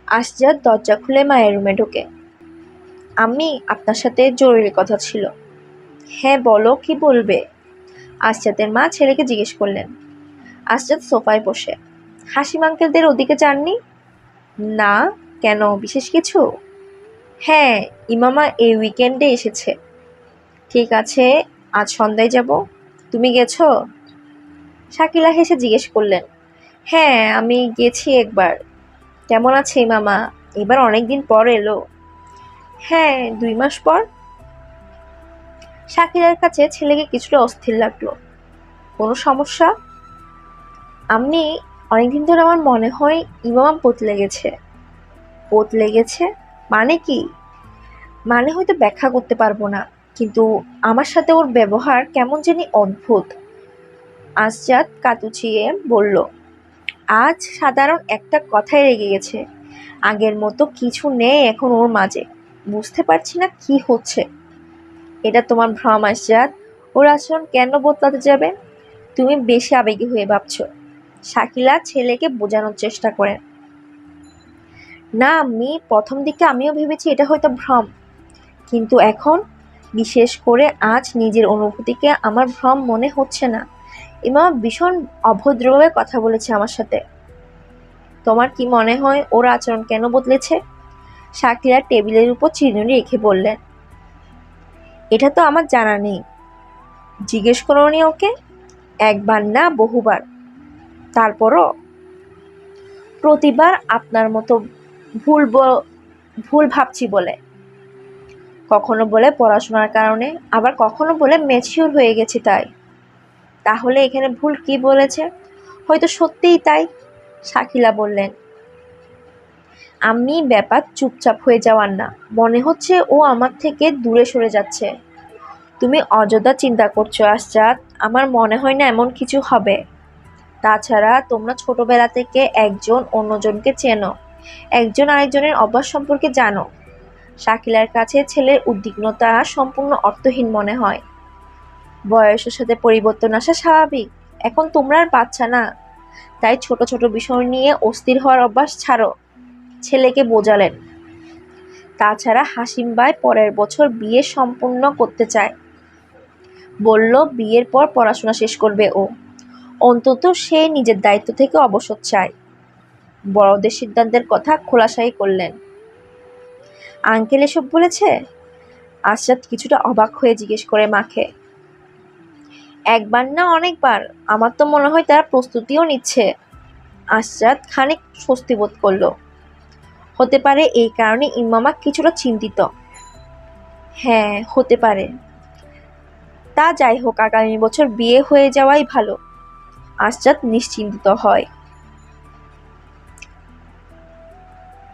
আসজাদ দরজা খুলে মায়ের রুমে ঢোকে। আম্মি, আপনার সাথে জরুরি কথা ছিল। হ্যাঁ বলো, কি বলবে? আসজাদের মা ছেলেকে জিজ্ঞেস করলেন। আসজাদ সোফায় বসে। হাসিম আঙ্কেলদের ওদিকে যাননি? না। কেন, বিশেষ কিছু? হ্যাঁ, ইমামা এই উইকেন্ডে এসেছে। ঠিক আছে, আজ সন্ধ্যায় যাব। তুমি গেছো? শাকিলা হেসে জিজ্ঞেস করলেন। হ্যাঁ, আমি গেছি একবার। কেমন আছে ইমামা? এবার অনেকদিন পর এলো। হ্যাঁ, 2 মাস পর। শাকিলার কাছে ছেলেকে কিছুটা অস্থির লাগলো। কোনো সমস্যা? আমি অনেকদিন ধরে আমার মনে হয় ইমামা বদলে গেছে। বদলে গেছে মানে কি? মানে হয়তো ব্যাখ্যা করতে পারবো না, কিন্তু আমার সাথে ওর ব্যবহার কেমন জানি অদ্ভুত। আসজাদ কাতুচিয়ে বলল। আজ সাধারণ একটা কথাই রেগে গেছে। আগের মতো কিছু নেই এখন ওর মাঝে। বুঝতে পারছি না কি হচ্ছে। এটা তোমার ভ্রম আসজাদ। ওর আচরণ কেন বদলাতে যাবে? তুমি বেশি আবেগী হয়ে ভাবছো। শাকিলা ছেলেকে বোঝানোর চেষ্টা করেন। না আমি প্রথম দিকে আমিও ভেবেছি এটা হয়তো ভ্রম, কিন্তু এখন, বিশেষ করে আজ, নিজের অনুভূতিকে আমার ভ্রম মনে হচ্ছে না। ইমাম ভীষণ অভদ্রভাবে কথা বলেছে আমার সাথে। তোমার কি মনে হয় ওর আচরণ কেন বদলেছে? শাকিলা টেবিলের উপর চিরুনি রেখে বললেন। এটা তো আমার জানা নেই। জিজ্ঞেস করোনি ওকে? একবার না বহুবার। তারপরও? প্রতিবার আপনার মতো ভুল ভুল ভাবছি বলে। কখনো বলে পড়াশোনার কারণে, আবার কখনো বলে ম্যাচিউর হয়ে গেছি তাই। তাহলে এখানে ভুল কি বলেছে? হয়তো সত্যিই তাই। শাকিলা বললেন। আমি ব্যাপার চুপচাপ হয়ে যাওয়ার না, মনে হচ্ছে ও আমার থেকে দূরে সরে যাচ্ছে। তুমি অযথা চিন্তা করছো আসজাদ। আমার মনে হয় না এমন কিছু হবে। তাছাড়া তোমরা ছোটবেলা থেকে একজন অন্যজনকে চেনো, একজন আরেকজনের অভ্যাস সম্পর্কে জানো। শাকিলার কাছে ছেলের উদ্বিগ্নতা সম্পূর্ণ অর্থহীন মনে হয়। বয়সের সাথে পরিবর্তন আসা স্বাভাবিক। এখন তোমরা আর বাচ্চা না, তাই ছোট ছোট বিষয় নিয়ে অস্থির হওয়ার অভ্যাস ছাড়ো। ছেলেকে বোঝালেন। তাছাড়া হাসিম ভাই পরের বছর বিয়ে সম্পূর্ণ করতে চায়। বলল বিয়ের পর পড়াশোনা শেষ করবে ও। অন্তত সে নিজের দায়িত্ব থেকে অবসর চায়। বড়দের সিদ্ধান্তের কথা খোলাসাই করলেন। আঙ্কেল এসব বলেছে? আশরাত কিছুটা অবাক হয়ে জিজ্ঞেস করে মাকে। একবার না অনেকবার। আমার তো মনে হয় তারা প্রস্তুতিও নিচ্ছে। আশরাত খানিক স্বস্তি বোধ করল। হতে পারে এই কারণে ইমামা কিছুটা চিন্তিত। হ্যাঁ, হতে পারে। তা যাই হোক, আগামী বছর বিয়ে হয়ে যাওয়াই ভালো। আশরাত নিশ্চিন্ত হয়।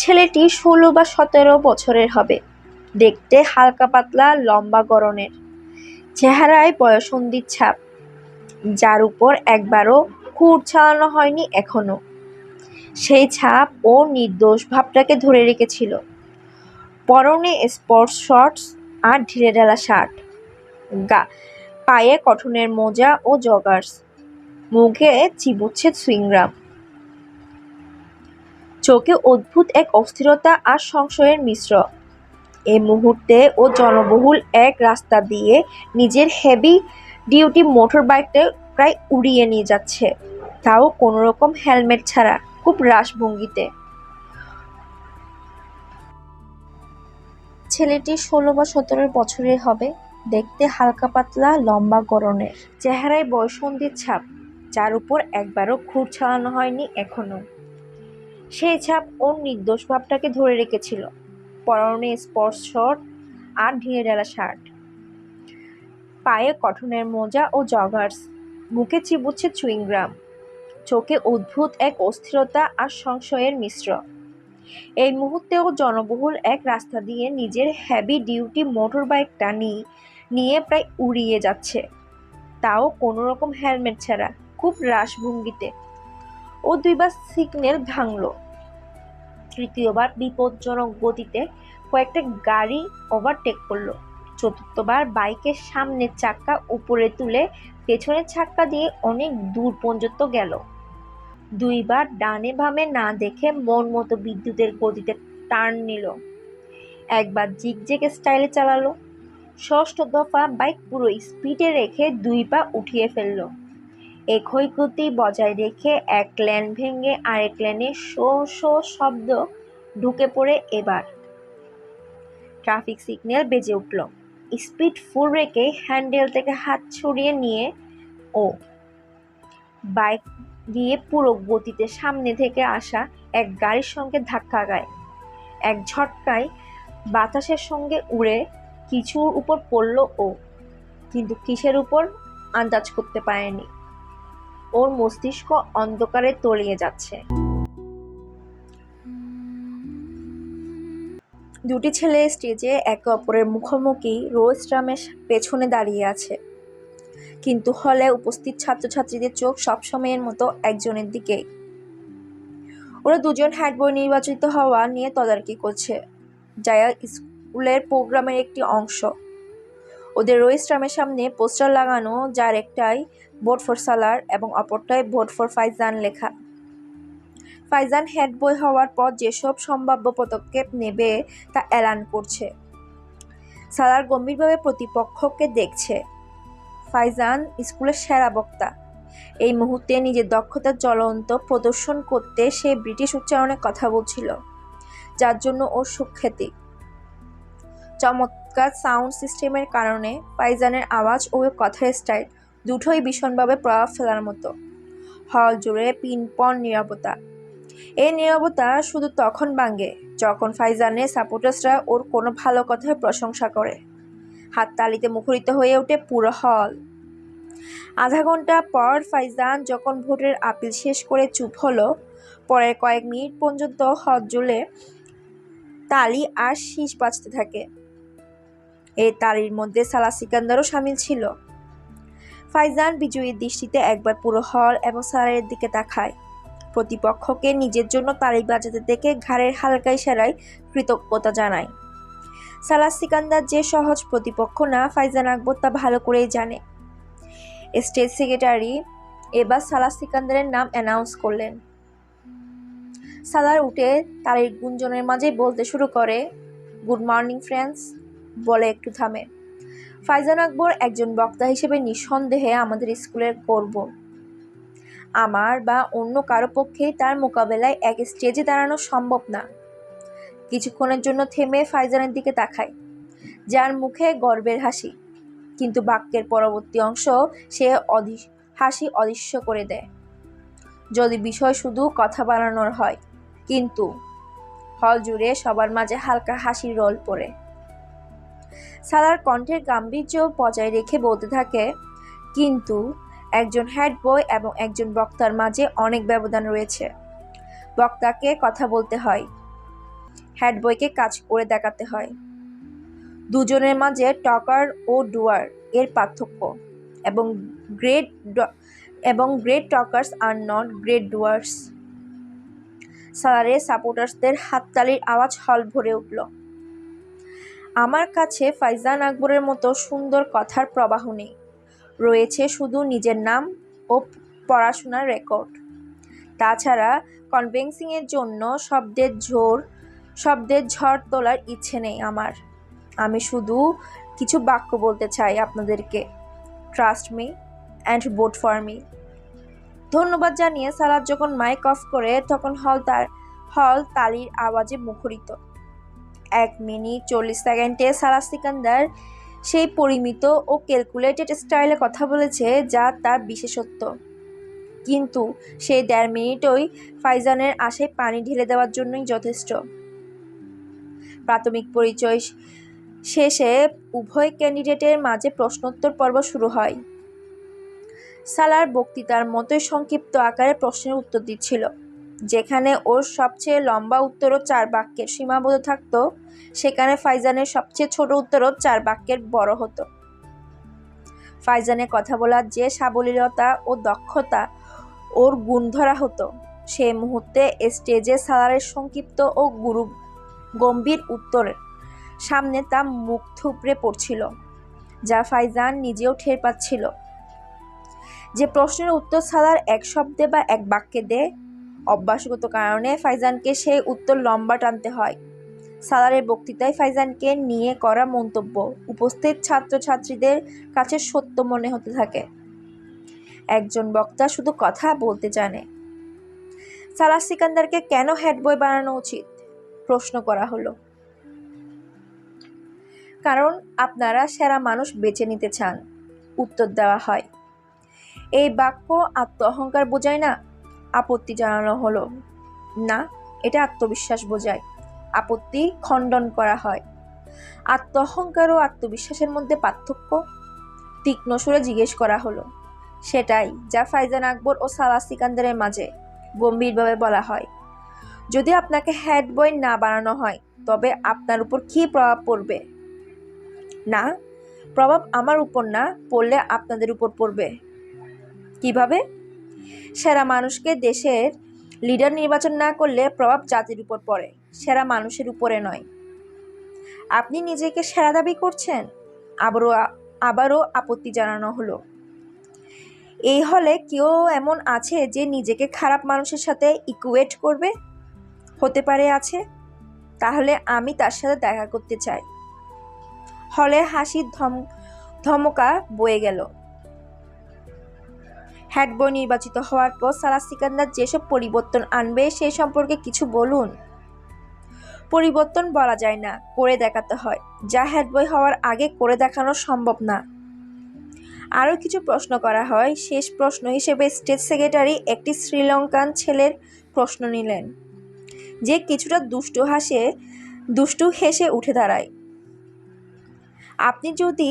ছেলেটি 16 বা 17 বছরের হবে। দেখতে হালকা পাতলা, লম্বা গড়নের। চেহারায় বয়ঃসন্ধির ছাপ, যার উপর একবারও খুঁত ছাড়ানো হয়নি এখনো। সেই ছাপ ও নির্দোষ ভাবটাকে ধরে রেখেছিল। পরনে স্পোর্টস শর্টস আর ঢিলেঢালা শার্ট, পায়ে কটনের মোজা ও জগার্স, মুখে চিবুচ্ছে সুইংগাম। চোখে অদ্ভুত এক অস্থিরতা আর সংশয়ের মিশ্র। এই মুহূর্তে ও জনবহুল এক রাস্তা দিয়ে নিজের হেভি ডিউটি মোটর বাইকটা প্রায় উড়িয়ে নিয়ে যাচ্ছে, তাও কোনো রকম হেলমেট ছাড়া, খুব রাশ ভঙ্গিতে। ছেলেটি 16 বা 17 বছরের হবে। দেখতে হালকা পাতলা, লম্বা গড়নের। চেহারায় বয়ঃসন্ধির ছাপ, যার উপর একবারও খুঁত ছাড়ানো হয়নি এখনো। সেই ছাপ ওর নির্দোষ ভাবটাকে ধরে রেখেছিল। পরনে স্পোর্টস শর্ট আর ঢিলেঢালা শার্ট, পায়ে কটনের মোজা ও জগার্স, মুখে চিবুচ্ছে চুইংগাম। চোখে অদ্ভুত এক অস্থিরতা আর সংশয়ের মিশ্র। এই মুহূর্তেও জনবহুল এক রাস্তা দিয়ে নিজের হেভি ডিউটি মোটর বাইকটা নিয়ে প্রায় উড়িয়ে যাচ্ছে, তাও কোনো রকম হেলমেট ছাড়া, খুব রাশ ভঙ্গিতে। ও 2বার সিগন্যাল ভাঙল। তৃতীয়বার বিপজ্জনক গতিতে কয়েকটা গাড়ি ওভারটেক করলো। চতুর্থবার বাইকের সামনের চাক্কা উপরে তুলে পেছনের চাক্কা দিয়ে অনেক দূর পর্যন্ত গেল। দুইবার ডানে বামে না দেখে মন মতো বিদ্যুতের গতিতে টার্ন নিল, একবার জিগজ্যাগ স্টাইলে চালালো। ষষ্ঠ দফা বাইক পুরো স্পিডে রেখে 2 পা উঠিয়ে ফেলল। একই গতি বজায় রেখে এক লেন ভেঙে আরেক লেনে শো শো শব্দ ঢুকে পড়ে। এবার ট্রাফিক সিগন্যাল বেজে উঠল। স্পিড ফুল রেখে হ্যান্ডেল থেকে হাত ছড়িয়ে নিয়ে ও বাইক দিয়ে পুরো গতিতে সামনে থেকে আসা এক গাড়ির সঙ্গে ধাক্কা খায়। এক ঝটকায় বাতাসের সঙ্গে উড়ে কিছুর উপর পড়ল ও, কিন্তু কিসের উপর আন্দাজ করতে পারেনি। ওর মস্তিষ্ক অন্ধকারে তলিয়ে যাচ্ছে। দুটি ছেলে স্টেজে একে অপরের মুখোমুখি রোস্ট্রামের পেছনে দাঁড়িয়ে আছে, কিন্তু হলে উপস্থিত ছাত্রছাত্রীদের চোখ সবসময়ের মতো একজনের দিকেই। ওরা দুজন হেড বয় নির্বাচিত হওয়া নিয়ে তদারকি করছে, যা স্কুলের প্রোগ্রামের একটি অংশ। ওদের রোস্ট্রামের সামনে পোস্টার লাগানো, যার একটাই ভোট ফর সালার এবং অপরটায় ভোট ফর ফাইজান লেখা। ফাইজান হেড বয় হওয়ার পর যেসব সম্ভাব্য পদক্ষেপ নেবে তা এলান করছে। সালার গম্ভীরভাবে প্রতিপক্ষকে দেখছে। ফাইজান স্কুলের সেরা বক্তা। এই মুহূর্তে নিজের দক্ষতার জ্বলন্ত প্রদর্শন করতে সে ব্রিটিশ উচ্চারণে কথা বলছিল, যার জন্য ওর সুখ্যাতি। চমৎকার সাউন্ড সিস্টেমের কারণে ফাইজানের আওয়াজ ও কথার স্টাইল দুটোই ভীষণভাবে প্রভাব ফেলার মতো। হল জুড়ে পিনপন নীরবতা। এই নীরবতা শুধু তখন ভাঙে যখন ফাইজানের সাপোর্টার্সরা ওর কোনো ভালো কথার প্রশংসা করে। হাততালিতে মুখরিত হয়ে ওঠে পুরো হল। আধা ঘন্টা পর ফাইজান যখন ভোটের আপিল শেষ করে চুপ হলো, পরের কয়েক মিনিট পর্যন্ত হল জুড়ে তালি আর শীষ বাজতে থাকে। এই তালির মধ্যে সালাহ সিকান্দারও সামিল ছিল। ফাইজান বিজয়ীর দৃষ্টিতে একবার পুরো হল এবং সালারের দিকে তাকায়। প্রতিপক্ষকে নিজের জন্য তালি বাজাতে দেখে ঘাড়ের হালকা ইশারায় কৃতজ্ঞতা জানায়। সালাহ সিকান্দার যে সহজ প্রতিপক্ষ না, ফাইজান আকবর তা ভালো করেই জানে। স্টেট সেক্রেটারি এবার সালাহ সিকান্দারের নাম অ্যানাউন্স করলেন। সালার উঠে তালির গুঞ্জনের মাঝে বলতে শুরু করে, গুড মর্নিং ফ্রেন্ডস, বলে একটু থামে। ফাইজান আকবর একজন বক্তা হিসেবে নিঃসন্দেহে আমাদের স্কুলের গর্ব। আমার বা অন্য কারো পক্ষেই তার মোকাবেলায় এক স্টেজে দাঁড়ানো সম্ভব না। কিছুক্ষণের জন্য থেমে ফাইজানের দিকে তাকায়, যার মুখে গর্বের হাসি, কিন্তু বাক্যের পরবর্তী অংশ সে হাসি অদৃশ্য করে দেয়। যদি বিষয় শুধু কথা বানানোর হয়, কিন্তু হল জুড়ে সবার মাঝে হালকা হাসির রোল পড়ে। সালার কণ্ঠের গাম্ভীর্য বজায় রেখে বলতে থাকে, কিন্তু একজন হেড বয় এবং একজন বক্তার মাঝে অনেক ব্যবধান রয়েছে। বক্তাকে কথা বলতে হয়, হেড বয়কে কাজ করে দেখাতে হয়। দুজনের মাঝে টকার ও ডুয়ার এর পার্থক্য, এবং great talkers are not great doers. সালারের সাপোর্টার্সদের হাততালির আওয়াজ হল ভরে উঠল। আমার কাছে ফাইজান আকবরের মতো সুন্দর কথার প্রবাহ নেই, রয়েছে শুধু নিজের নাম ও পড়াশোনার রেকর্ড। তাছাড়া কনভিন্সিংয়ের জন্য শব্দের ঝড় তোলার ইচ্ছে নেই আমার। আমি শুধু কিছু বাক্য বলতে চাই আপনাদেরকে, trust me and vote for me. ধন্যবাদ জানিয়ে সালাদ যখন মাইক অফ করে, তখন হল তালির আওয়াজে মুখরিত। 1 মিনিট 40 সেকেন্ডে সালাহ সিকান্দার সেই পরিমিত ও ক্যালকুলেটেড স্টাইলে কথা বলেছে যা তার বিশেষত্ব, কিন্তু সেই 1.5 মিনিটই ফাইজানের আশায় পানি ঢেলে দেওয়ার জন্যই যথেষ্ট। প্রাথমিক পরিচয় শেষে উভয় ক্যান্ডিডেটের মাঝে প্রশ্নোত্তর পর্ব শুরু হয়। সালার বক্তৃতার মতোই সংক্ষিপ্ত আকারে প্রশ্নের উত্তর দিচ্ছিল। যেখানে ওর সবচেয়ে লম্বা উত্তরও 4 বাক্যের সীমাবদ্ধ থাকত, সেখানে ফাইজানের সবচেয়ে ছোট উত্তরও 4 বাক্যের বড় হতো। ফাইজানের কথা বলার যে সাবলীলতা ও দক্ষতা ওর গুণ ধরা হতো, সেই মুহূর্তে স্টেজে সালারের সংক্ষিপ্ত ও গম্ভীর উত্তরের সামনে তা মুখ থুবড়ে পড়ছিল, যা ফাইজান নিজেও টের পাচ্ছিল। যে প্রশ্নের উত্তর সালার এক শব্দে বা এক বাক্যে দেয়, অভ্যাসগত কারণে ফাইজানকে সেই উত্তর লম্বা টানতে হয়। সালারের বক্তৃতায় ফাইজানকে নিয়ে করা মন্তব্য উপস্থিত ছাত্রছাত্রীদের কাছে সত্য মনে হতে থাকে। একজন বক্তা শুধু কথা বলতে জানে। সালার সিকান্দারকে কেন হেড বয় বানানো উচিত? প্রশ্ন করা হলো। কারণ আপনারা সেরা মানুষ বেছে নিতে চান, উত্তর দেওয়া হয়। এই বাক্য আত্ম অহংকার বোঝায় না? আপত্তি জানানো হলো। না, এটা আত্মবিশ্বাস বোঝায়। আপত্তি খণ্ডন করা হয়। আত্ম অহংকার ও আত্মবিশ্বাসের মধ্যে পার্থক্য? তীক্ষ্ণ সুরে জিজ্ঞেস করা হলো। সেটাই যা ফাইজান আকবর ও সালার সিকান্দারের মাঝে গম্ভীরভাবে বলা হয়। যদি আপনাকে হেড বয় না বানানো হয় তবে আপনার উপর কি প্রভাব পড়বে? না, প্রভাব আমার উপর না পড়লে আপনাদের উপর পড়বে। কিভাবে? সেরা মানুষকে দেশের লিডার নির্বাচন না করলে প্রভাব জাতির উপর পড়ে, সেরা মানুষের উপরে নয়। আপনি নিজেকে সেরা দাবি করছেন? আবারও আপত্তি জানানো হলো। এই হলে কেউ এমন আছে যে নিজেকে খারাপ মানুষের সাথে ইকুয়েট করবে? হতে পারে আছে। তাহলে আমি তার সাথে দেখা করতে চাই। হলে হাসির ধমকা বয়ে গেল। হেড বয় নির্বাচিত হওয়ার পর সালার সিকান্দার যেসব পরিবর্তন আনবে সেই সম্পর্কে কিছু বলুন। পরিবর্তন বলা যায় না, করে দেখাতে হয়, যা হেড বয় হওয়ার আগে করে দেখানো সম্ভব না। আরও কিছু প্রশ্ন করা হয়। শেষ প্রশ্ন হিসেবে স্টেট সেক্রেটারি একটি শ্রীলঙ্কান ছেলের প্রশ্ন নিলেন, যে কিছুটা দুষ্টু হেসে উঠে দাঁড়ায়। আপনি যদি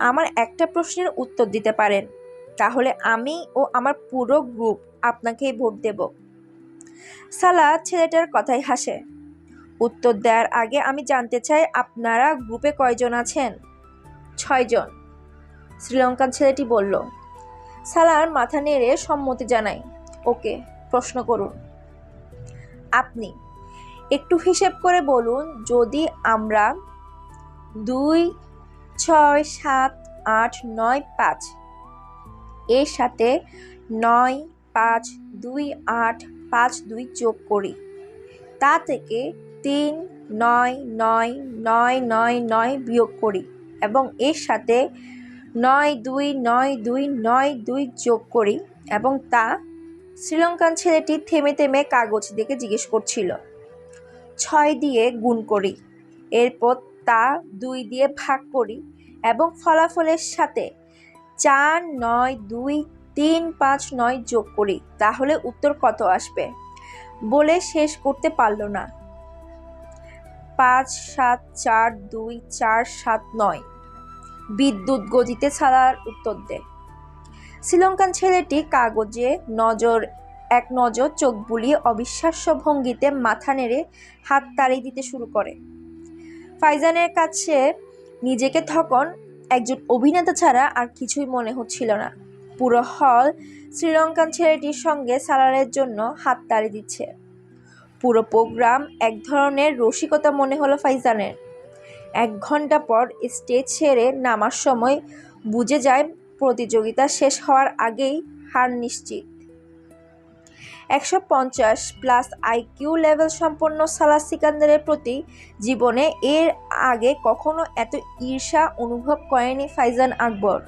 আমার একটা প্রশ্নের উত্তর দিতে পারেন তাহলে আমি ও আমার পুরো গ্রুপ আপনাকেই ভোট দেব। সালা ছেলেটার কথাই হাসে। উত্তর দেওয়ার আগে আমি জানতে চাই আপনারা গ্রুপে কয়জন আছেন? 6 জন, শ্রীলঙ্কান ছেলেটি বলল। সালার মাথা নেড়ে সম্মতি জানায়। ওকে, প্রশ্ন করুন। আপনি একটু হিসেব করে বলুন, যদি আমরা 2, 6, 7, 8, 9, 5 এর সাথে 9, 5, 2, 8, 5, 2 যোগ করি, তা থেকে 3, 9, 9, 9, 9, 9 বিয়োগ করি এবং এর সাথে 9, 2, 9, 2, 9, 2 যোগ করি এবং তা, শ্রীলঙ্কান ছেলেটি থেমে থেমে কাগজ দেখে জিজ্ঞেস করছিল, 6 দিয়ে গুণ করি, এরপর তা 2 দিয়ে ভাগ করি এবং ফলাফলের সাথে 4, 9, 2, 3, 5, 9 যোগ করি, তাহলে উত্তর কত আসবে? বলে শেষ করতে পারল না। 5, 7, 4, 2, 4, 7, 9 বিদ্যুৎ গতিতে সালার উত্তর দেয়। শ্রীলঙ্কান ছেলেটি কাগজে এক নজর চোখ বুলিয়ে অবিশ্বাস্য ভঙ্গিতে মাথা নেড়ে হাত তালি দিতে শুরু করে। ফাইজানের কাছে নিজেকে তখন একজন অভিনেতা ছাড়া আর কিছুই মনে হচ্ছিল না। পুরো হল শ্রীলঙ্কান ছেলেটির সঙ্গে সালারের জন্য হাত তালি দিচ্ছে। পুরো প্রোগ্রাম এক ধরনের রসিকতা মনে হলো ফাইজানের। 1 ঘন্টা পর স্টেজ ছেড়ে নামার সময় বুঝে যায় প্রতিযোগিতা শেষ হওয়ার আগেই হার নিশ্চিত। 150+ আইকিউ লেভেল সম্পন্ন সালার সিকান্দারের প্রতি জীবনে এর আগে কখনো এত ঈর্ষা অনুভব করেনি ফাইজান আকবর।